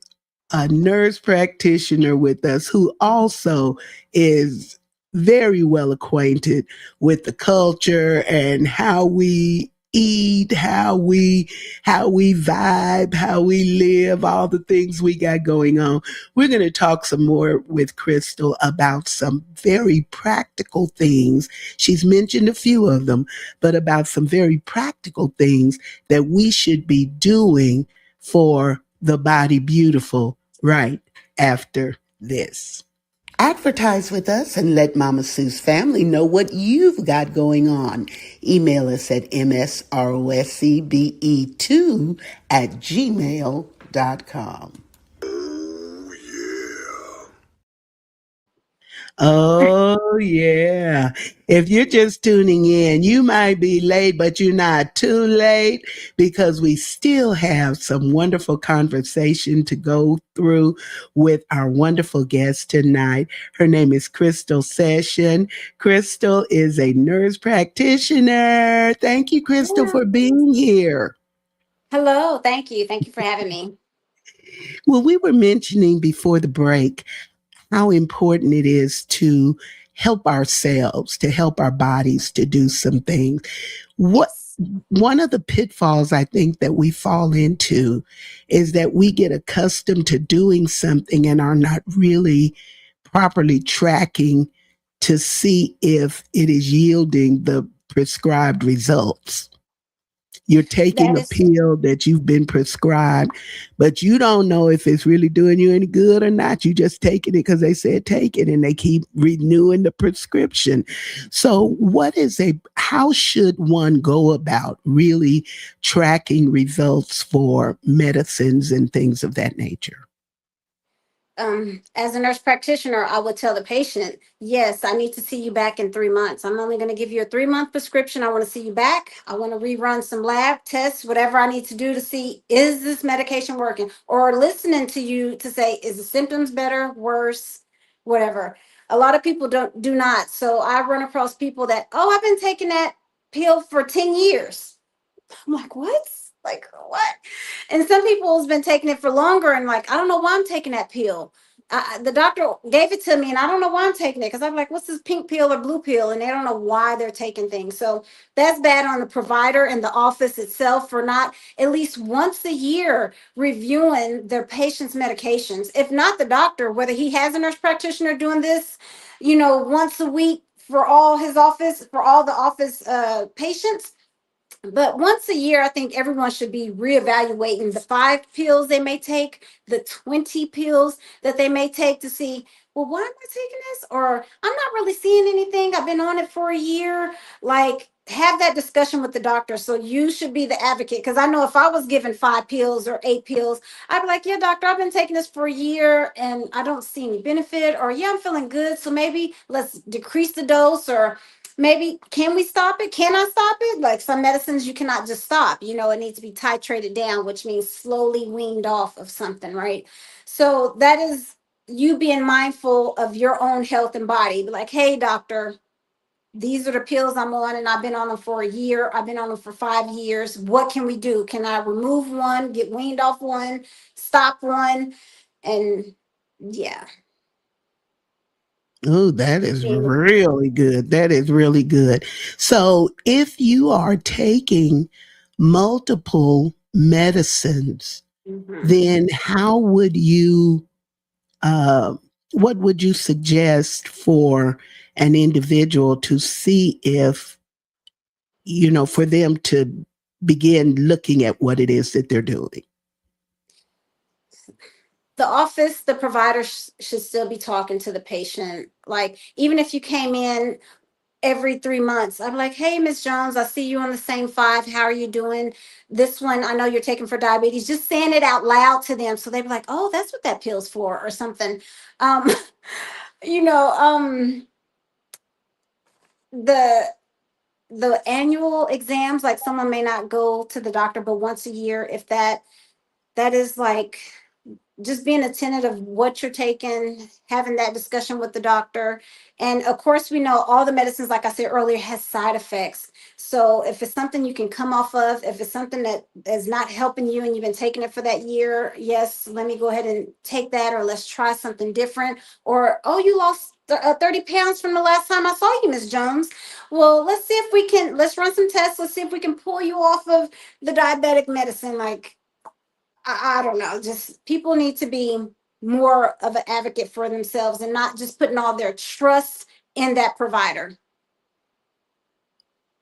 S1: a nurse practitioner with us who also is very well acquainted with the culture and how we eat, how we vibe, how we live, all the things we got going on. We're going to talk some more with Crystal about some very practical things. She's mentioned a few of them, but about some very practical things that we should be doing for the body beautiful right after this. Advertise with us and let Mama Sue's family know what you've got going on. Email us at msroscbe2 at gmail.com. Oh, yeah. If you're just tuning in, you might be late, but you're not too late because we still have some wonderful conversation to go through with our wonderful guest tonight. Her name is Crystal Session. Crystal is a nurse practitioner. Thank you, Crystal,
S2: Yeah.
S1: for being here.
S2: Hello, thank you. Thank you for having me.
S1: Well, we were mentioning before the break how important it is to help ourselves, to help our bodies to do some things. What
S2: Yes.
S1: one of the pitfalls I think that we fall into is that we get accustomed to doing something and are not really properly tracking to see if it is yielding the prescribed results. You're taking
S2: That
S1: a
S2: is
S1: pill that you've been prescribed, but you don't know if it's really doing you any good or not. You just taking it because they said take it and they keep renewing the prescription. So, how should one go about really tracking results for medicines and things of that nature?
S2: as a nurse practitioner, I would tell the patient, yes, I need to see you back in 3 months. I'm only going to give you a 3-month prescription. I want to see you back. I want to rerun some lab tests, whatever I need to do to see, is this medication working? Or listening to you to say, is the symptoms better, worse, whatever. A lot of people do not. So I run across people that, oh, I've been taking that pill for 10 years. I'm like, what? Like, what? And some people has been taking it for longer and like, I don't know why I'm taking that pill. The doctor gave it to me and I don't know why I'm taking it because I'm like, what's this pink pill or blue pill? And they don't know why they're taking things. So that's bad on the provider and the office itself for not at least once a year reviewing their patient's medications. If not the doctor, whether he has a nurse practitioner doing this, once a week for all his office, for all the office patients, but once a year, I think everyone should be reevaluating the 5 pills they may take, the 20 pills that they may take to see, well, why am I taking this? Or I'm not really seeing anything. I've been on it for a year. Like, have that discussion with the doctor. So you should be the advocate. Because I know if I was given 5 pills or 8 pills, I'd be like, yeah, doctor, I've been taking this for a year and I don't see any benefit. Or, yeah, I'm feeling good. So maybe let's decrease the dose or maybe can we stop it? Can I stop it? Like some medicines you cannot just stop. It needs to be titrated down, which means slowly weaned off of something, right? So that is you being mindful of your own health and body. Be like, hey, doctor, these are the pills I'm on, and I've been on them for a year. I've been on them for 5 years. What can we do? Can I remove one, get weaned off one, stop one? And yeah.
S1: Oh, that is really good. That is really good. So, if you are taking multiple medicines,
S2: Mhm.
S1: then uh, what would you suggest for an individual to see if, for them to begin looking at what it is that they're doing?
S2: The office, the provider should still be talking to the patient. Like, even if you came in every 3 months, I'm like, hey, Miss Jones, I see you on the same 5. How are you doing? This one, I know you're taking for diabetes. Just saying it out loud to them. So they'd be like, oh, that's what that pill's for, or something. Um, you know, the the annual exams, like someone may not go to the doctor but once a year, if that is like just being attentive of what you're taking, having that discussion with the doctor. And of course, we know all the medicines, like I said earlier, has side effects. So if it's something you can come off of, if it's something that is not helping you and you've been taking it for that year, yes, let me go ahead and take that, or let's try something different. Or, oh, you lost 30 pounds from the last time I saw you, Miss Jones. Well, let's see if we can, let's run some tests. Let's see if we can pull you off of the diabetic medicine. Like, I don't know. Just people need to be more of an advocate for themselves and not just putting all their trust in that provider.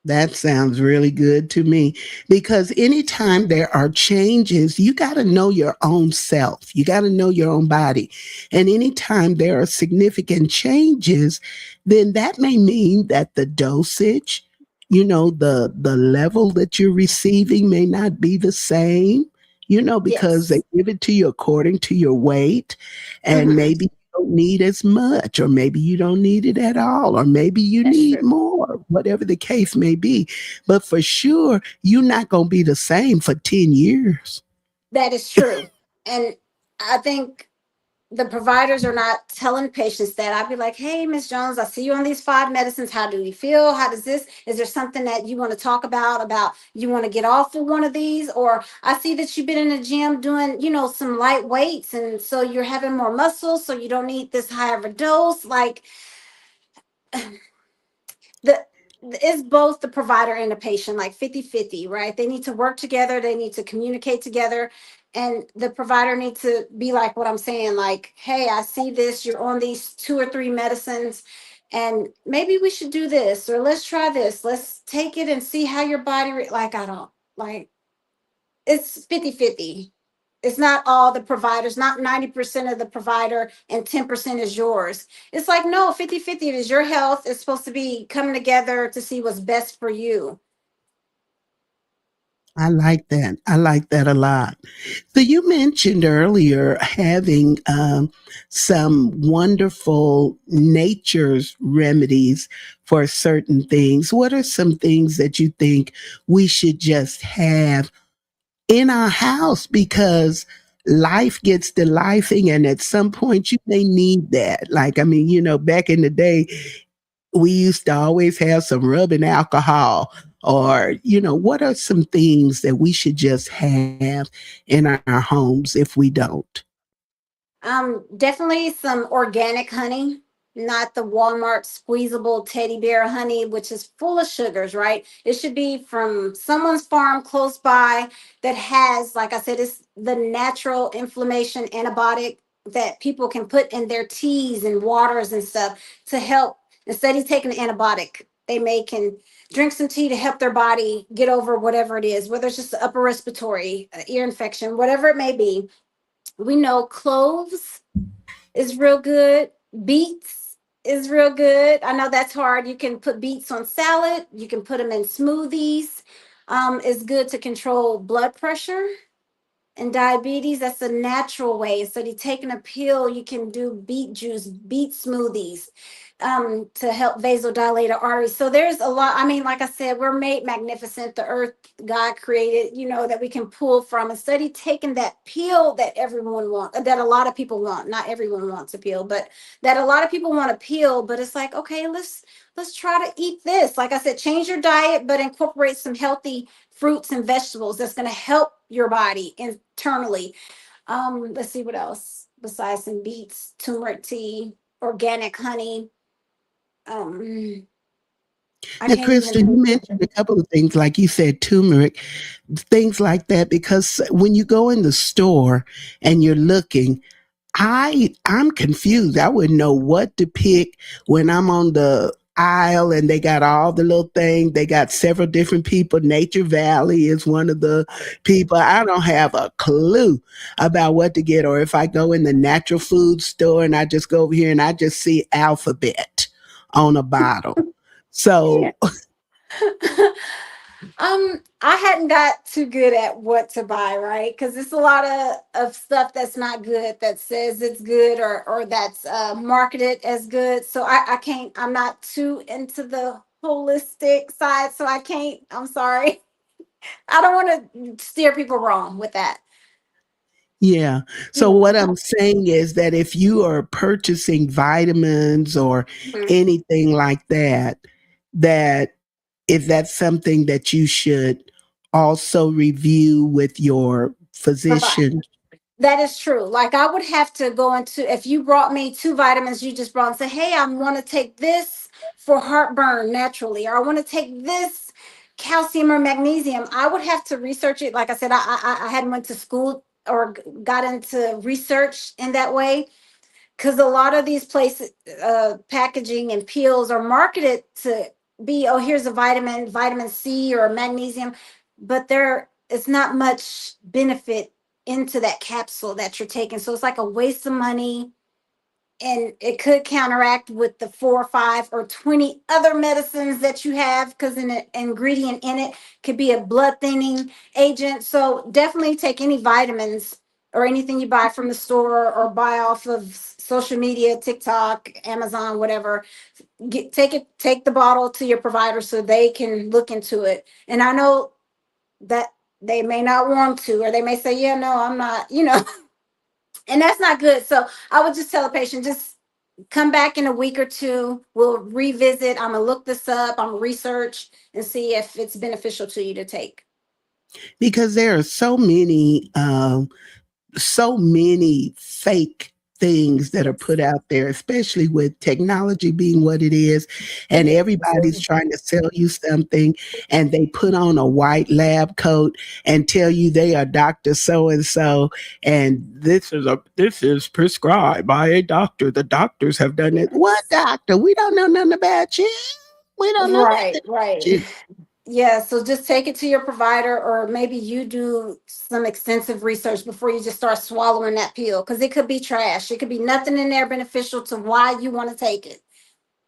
S1: That sounds really good to me because anytime there are changes, you got to know your own self. You got to know your own body. And anytime there are significant changes, then that may mean that the dosage, the level that you're receiving may not be the same, because they
S2: Yes.
S1: give it to you according to your weight, and
S2: Hmm.
S1: maybe don't need as much, or maybe you don't need it at all, or maybe you
S2: That's
S1: need
S2: true.
S1: more, whatever the case may be. But for sure, you're not going to be the same for 10 years.
S2: That is true. And I think the providers are not telling patients that. I'd be like, hey, Miss Jones, I see you on these five medicines. How do you feel? How does this? Is there something that you want to talk about you want to get off of one of these? Or I see that you've been in the gym doing, some light weights. And so you're having more muscles. So you don't need this high of a dose. Like, the it's both the provider and the patient, like 50-50, right? They need to work together, they need to communicate together, and the provider needs to be like what I'm saying, like, hey, I see this, you're on these two or three medicines, and maybe we should do this, or let's try this, let's take it and see how your body like, I don't like, it's 50-50. It's not all the providers, not 90% of the provider and 10% is yours. It's like, no, 50-50. It is your health. It's supposed to be coming together to see what's best for you.
S1: I like that. I like that a lot. So you mentioned earlier having some wonderful nature's remedies for certain things. What are some things that you think we should just have in our house, because life gets to lifing, and at some point you may need that? Like, I mean, back in the day, we used to always have some rubbing alcohol, or what are some things that we should just have in our homes if we don't?
S2: Definitely some organic honey, not the Walmart squeezable teddy bear honey, which is full of sugars, right? It should be from someone's farm close by that has, like I said, it's the natural inflammation antibiotic that people can put in their teas and waters and stuff to help. Instead of taking an antibiotic, they may can drink some tea to help their body get over whatever it is, whether it's just upper respiratory, ear infection, whatever it may be. We know cloves is real good. Beets is real good. I know that's hard. You can put beets on salad. You can put them in smoothies. It's good to control blood pressure and diabetes. That's a natural way. Instead of taking a pill, you can do beet juice, beet smoothies, to help vasodilate the arteries. So there's a lot. I mean, like I said, we're made magnificent. The earth God created, that we can pull from. Instead of taking that pill that everyone wants, that a lot of people want. Not everyone wants a pill, but that a lot of people want a pill. But it's like, okay, let's try to eat this. Like I said, change your diet, but incorporate some healthy fruits and vegetables that's going to help your body internally. Let's see what else besides some beets, turmeric tea, organic honey. Um, I
S1: Now,
S2: can't even
S1: Crystal, you
S2: think.
S1: mentioned a couple of things, like you said, turmeric, things like that, because when you go in the store and you're looking, I'm confused. I wouldn't know what to pick when I'm on the aisle and they got all the little things. They got several different people. Nature Valley is one of the people. I don't have a clue about what to get. Or if I go in the natural food store and I just go over here and I just see alphabet on a bottle.
S2: Yeah.
S1: So
S2: I hadn't got too good at what to buy, right? Because it's a lot of stuff that's not good that says it's good, or that's marketed as good. So I can't. I'm not too into the holistic side, so I can't. I'm sorry. I don't want to steer people wrong with that.
S1: Yeah. So
S2: Yeah.
S1: what I'm saying is that if you are purchasing vitamins or
S2: Mhm.
S1: anything like that, that if that's something that you should also review with your
S2: Provide.
S1: physician.
S2: That is true. Like I would have to go into if you brought me two vitamins you just brought and say, hey, I want to take this for heartburn naturally, or I want to take this calcium or magnesium. I would have to research it. Like I said, I hadn't went to school or got into research in that way because a lot of these places packaging and pills are marketed to be, oh, here's a vitamin C or magnesium, but there is not much benefit into that capsule that you're taking, so it's like a waste of money, and it could counteract with the 4 or 5 or 20 other medicines that you have because an ingredient in it could be a blood thinning agent. So definitely take any vitamins or anything you buy from the store or buy off of social media, TikTok, Amazon, whatever. Take the bottle to your provider so they can look into it. And I know that they may not want to, or they may say, yeah, no, I'm not, and that's not good. So I would just tell a patient, just come back in a week or two. We'll revisit. I'm gonna look this up. I'm gonna research and see if it's beneficial to you to take.
S1: Because there are so many fake things that are put out there, especially with technology being what it is,
S2: It
S1: and
S2: is.
S1: everybody's trying to sell you something, and they put on a white lab coat and tell you they are Dr. So and so, and this is prescribed by a doctor. The doctors have done it. What
S2: Yes.
S1: doctor? We don't know nothing about you. We don't know
S2: Right,
S1: nothing
S2: right.
S1: about you.
S2: Yeah, so just take it to your provider, or maybe you do some extensive research before you just start swallowing that pill because it could be trash. It could be nothing in there beneficial to why you want to take it,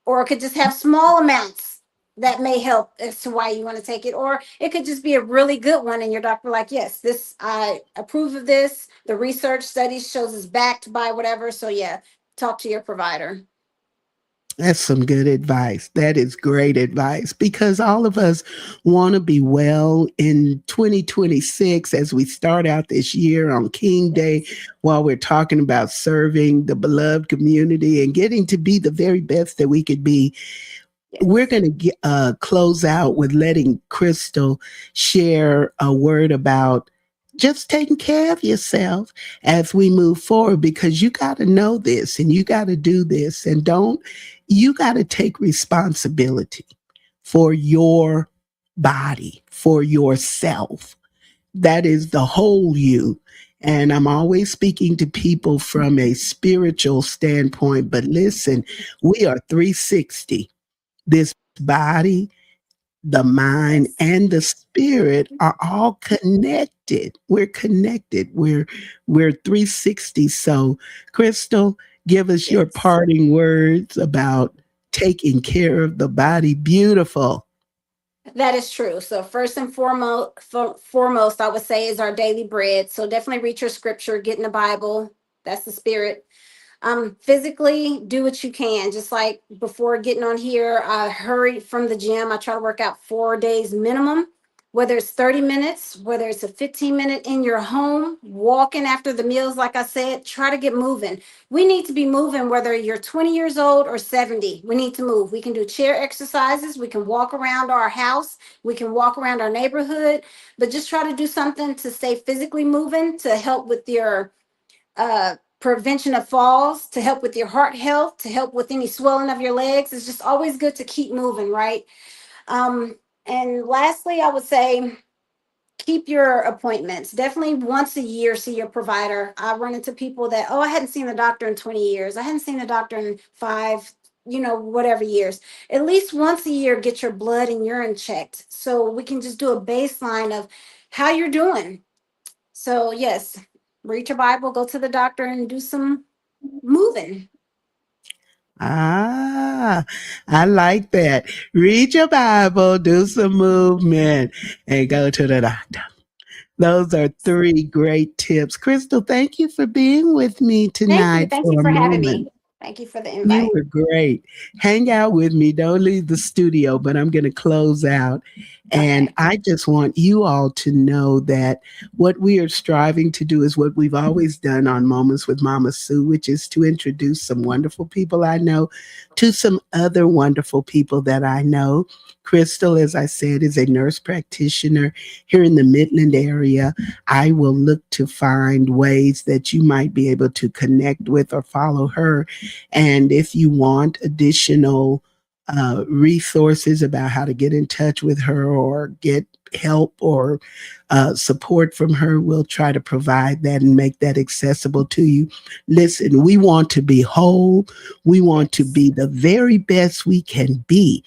S2: or it could just have small amounts that may help as to why you want to take it, or it could just be a really good one and your doctor like, yes, this, I approve of this, the research studies shows it's backed by whatever. So yeah, talk to your provider.
S1: That's some good advice. That is great advice because all of us want to be well in 2026 as we start out this year on King Day
S2: Yes.
S1: while we're talking about serving the beloved community and getting to be the very best that we could be. We're
S2: Yes.
S1: going to close out with letting Crystal share a word about just taking care of yourself as we move forward because you got to know this and you got to do this and you got to take responsibility for your body, for yourself. That is the whole you. And I'm always speaking to people from a spiritual standpoint, but listen, we are 360. This body, the mind,
S2: Yes.
S1: and the spirit are all connected. We're connected. We're 360. So, Crystal, give us your
S2: Yes.
S1: parting words about taking care of the body. Beautiful.
S2: That is true. So first and foremost, I would say is our daily bread. So definitely read your scripture, get in the Bible. That's the spirit. Physically do what you can. Just like before getting on here, I hurried from the gym. I try to work out 4 days minimum, whether it's 30 minutes, whether it's a 15-minute in your home, walking after the meals. Like I said, try to get moving. We need to be moving, whether you're 20 years old or 70. We need to move. We can do chair exercises. We can walk around our house. We can walk around our neighborhood, but just try to do something to stay physically moving to help with your prevention of falls, to help with your heart health, to help with any swelling of your legs. It's just always good to keep moving, right? Um, and lastly, I would say keep your appointments. Definitely once a year, see your provider. I run into people that, oh, I hadn't seen the doctor in 20 years. I hadn't seen the doctor in five, whatever years. At least once a year, get your blood and urine checked so we can just do a baseline of how you're doing. So, yes, read your Bible, go to the doctor, and do some moving.
S1: Ah, I like that. Read your Bible, do some movement, and go to the doctor. Those are three great tips. Crystal, thank you for being with me
S2: Thank you.
S1: tonight
S2: Thank you
S1: for a
S2: for having
S1: moment.
S2: me. Thank you for the
S1: You
S2: invite.
S1: were great. Hang out with me. Don't leave the studio, but I'm going to close out. And
S2: Okay.
S1: I just want you all to know that what we are striving to do is what we've always done on Moments with Mama Sue, which is to introduce some wonderful people I know to some other wonderful people that I know. Crystal, as I said, is a nurse practitioner here in the Midland area. I will look to find ways that you might be able to connect with or follow her, and if you want additional resources about how to get in touch with her or get help or support from her, we'll try to provide that and make that accessible to you. Listen, we want to be whole. We want to
S2: Yes.
S1: be the very best we can be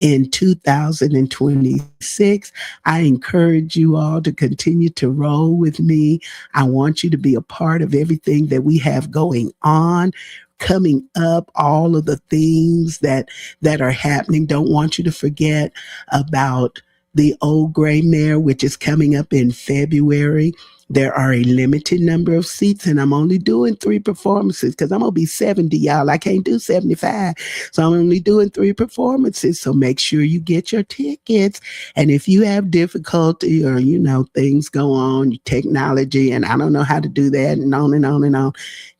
S1: in 2026. I encourage you all to continue to roll with me. I want you to be a part of everything that we have going on coming up, all of the things that are happening. Don't want you to forget about the old gray mare, which is coming up in February. There are a limited number of seats, and I'm only doing 3 performances because I'm gonna be 70, y'all. I can't do 75. So I'm only doing 3 performances. So make sure you get your tickets. And if you have difficulty or things go on, technology, and I don't know how to do that, and on and on and on,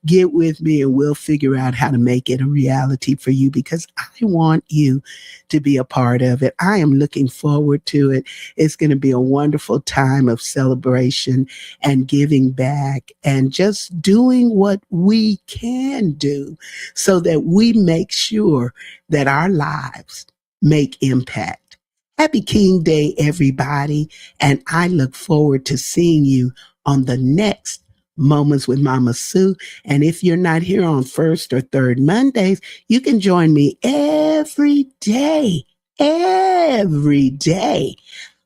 S1: get with me and we'll figure out how to make it a reality for you because I want you to be a part of it. I am looking forward to it. It's going to be a wonderful time of celebration and giving back and just doing what we can do so that we make sure that our lives make impact. Happy King Day, everybody. And I look forward to seeing you on the next Moments with Mama Sue. And if you're not here on first or third Mondays, you can join me every day. Every day.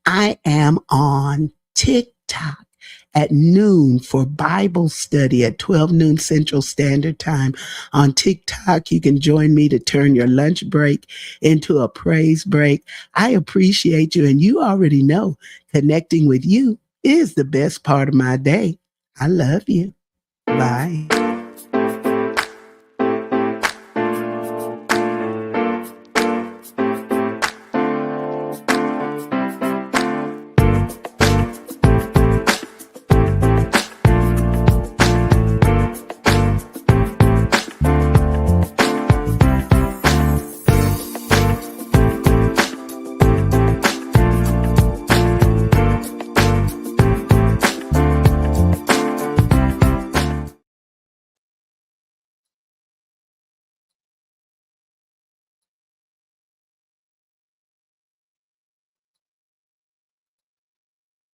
S1: I am on TikTok at noon for Bible study at 12 noon Central Standard Time. On TikTok, you can join me to turn your lunch break into a praise break. I appreciate you, and you already know connecting with you is the best part of my day. I love you. Bye.